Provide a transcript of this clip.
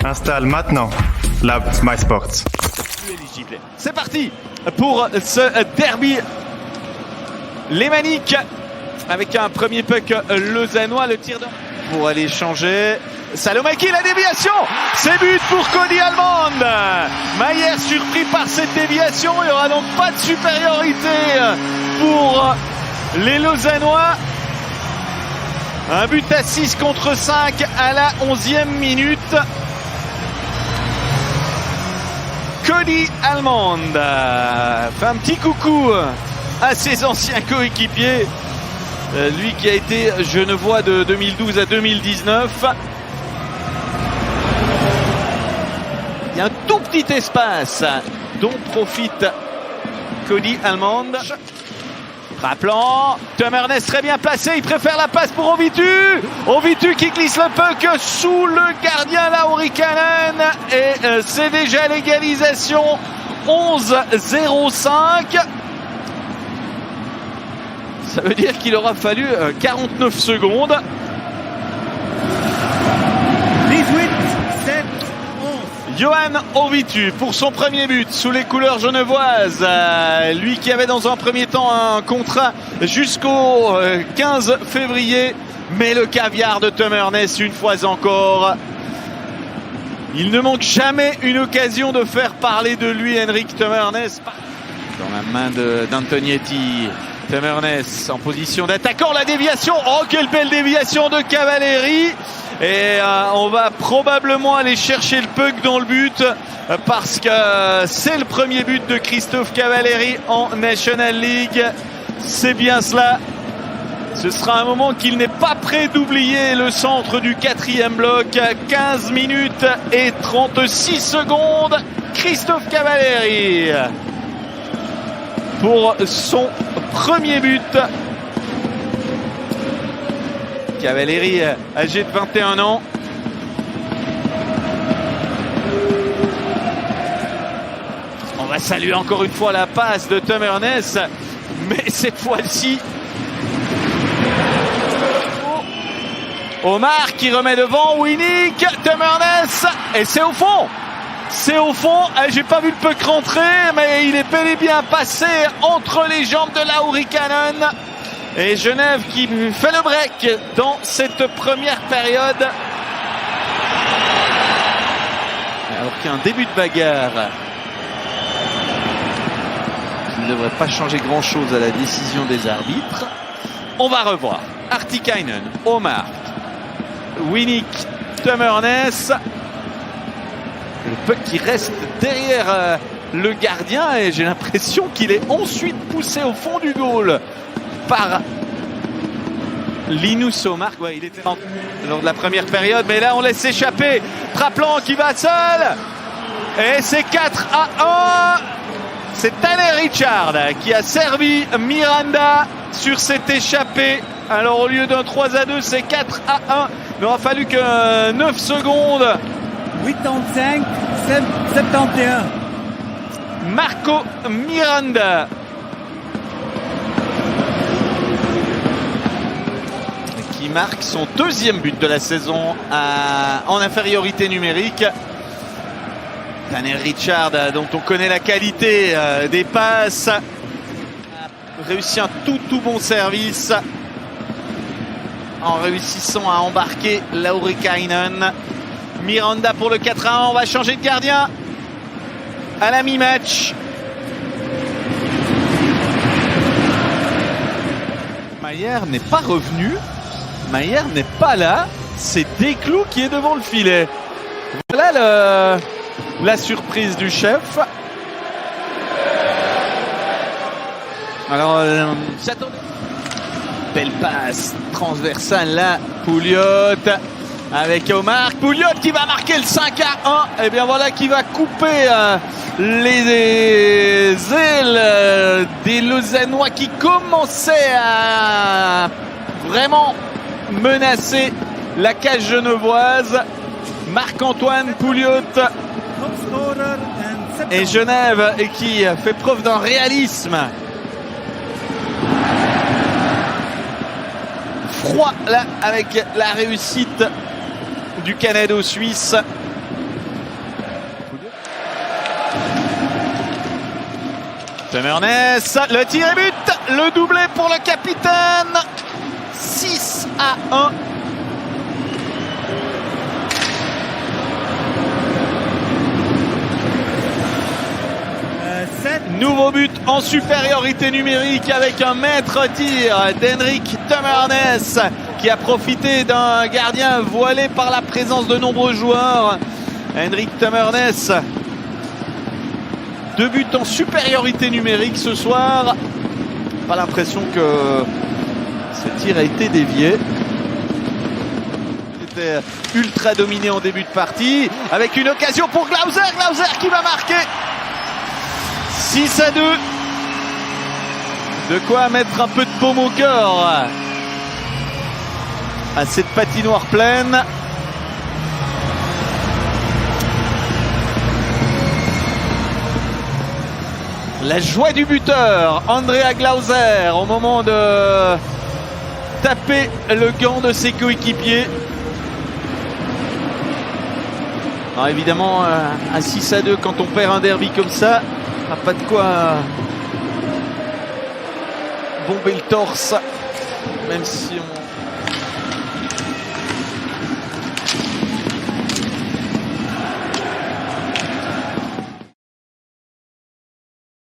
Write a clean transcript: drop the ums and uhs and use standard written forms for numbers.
installe maintenant Lab MySports. C'est parti pour ce derby lémanique avec un premier puck lausannois, le tir de... pour aller changer. Salomaki, la déviation, c'est but pour Cody Almond. Mayer surpris par cette déviation, il n'y aura donc pas de supériorité pour les Lausannois. Un but à 6 contre 5 à la 11e minute. Cody Almond fait un petit coucou à ses anciens coéquipiers. Lui qui a été genevois de 2012 à 2019. Il y a un tout petit espace dont profite Cody Almond. Rappelant, Tom Ernest très bien placé, il préfère la passe pour Ovitu. Ovitu qui glisse le puck sous le gardien Lauri Cannon. Et c'est déjà l'égalisation 11-05. Ça veut dire qu'il aura fallu 49 secondes. 18, 7, 11. Johan Ovitu pour son premier but sous les couleurs genevoises. Lui qui avait dans un premier temps un contrat jusqu'au 15 février. Mais le caviar de Tom Ernest une fois encore. Il ne manque jamais une occasion de faire parler de lui, Henrik Tom Ernest. Dans la main d'Antonietti. Tom Ernest en position d'attaquant, la déviation, oh quelle belle déviation de Cavalieri. Et on va probablement aller chercher le puck dans le but parce que c'est le premier but de Christophe Cavalieri en National League. C'est bien cela. Ce sera un moment qu'il n'est pas prêt d'oublier, le centre du 4e bloc. 15 minutes et 36 secondes. Christophe Cavalieri pour son premier but. Cavalieri, âgé de 21 ans. On va saluer encore une fois la passe de Tom Ernest. Mais cette fois-ci, Omar qui remet devant Winnick. Tom Ernest. Et c'est au fond. C'est au fond, j'ai pas vu le puck rentrer, mais il est bel et bien passé entre les jambes de Lauri Cannon. Et Genève qui fait le break dans cette première période. Alors qu'il y a un début de bagarre qui ne devrait pas changer grand-chose à la décision des arbitres. On va revoir Artikainen, Omar, Winnick, Tom Ernest. Le puck qui reste derrière le gardien et j'ai l'impression qu'il est ensuite poussé au fond du goal par Linus Omar. Ouais, il était lors de la première période, mais là on laisse échapper Traplan qui va seul et c'est 4-1. C'est Tanner Richard qui a servi Miranda sur cette échappée. Alors au lieu d'un 3-2, c'est 4-1. Il n'aura fallu que 9 secondes. 85, 71. Marco Miranda qui marque son deuxième but de la saison en infériorité numérique. Tanner Richard, dont on connaît la qualité des passes, a réussi un tout bon service en réussissant à embarquer Lauri Cannon. Miranda pour le 4-1, on va changer de gardien à la mi-match. Mayer n'est pas revenu, Mayer n'est pas là, c'est Desclous qui est devant le filet. Voilà la surprise du chef. Alors, j'attendais. Belle passe transversale là, Pouliot. Avec Omar, Pouliot qui va marquer le 5-1. Et bien voilà qui va couper les ailes des Lausannois qui commençaient à vraiment menacer la cage genevoise. Marc-Antoine Pouliot et Genève et qui fait preuve d'un réalisme froid là avec la réussite du Canado-Suisse. Temernes, le tir et but, le doublé pour le capitaine. 6-1. Nouveau but en supériorité numérique avec un maître tir d'Henrik Temernes qui a profité d'un gardien voilé par la présence de nombreux joueurs. Henrik Temernes, 2 buts en supériorité numérique ce soir. Pas l'impression que ce tir a été dévié. Il était ultra dominé en début de partie avec une occasion pour Glauser. Glauser qui va marquer. 6-2. De quoi mettre un peu de paume au cœur à cette patinoire pleine. La joie du buteur, Andrea Glauser, au moment de taper le gant de ses coéquipiers. Alors évidemment, à 6-2, quand on perd un derby comme ça, on n'a pas de quoi bomber le torse, même si on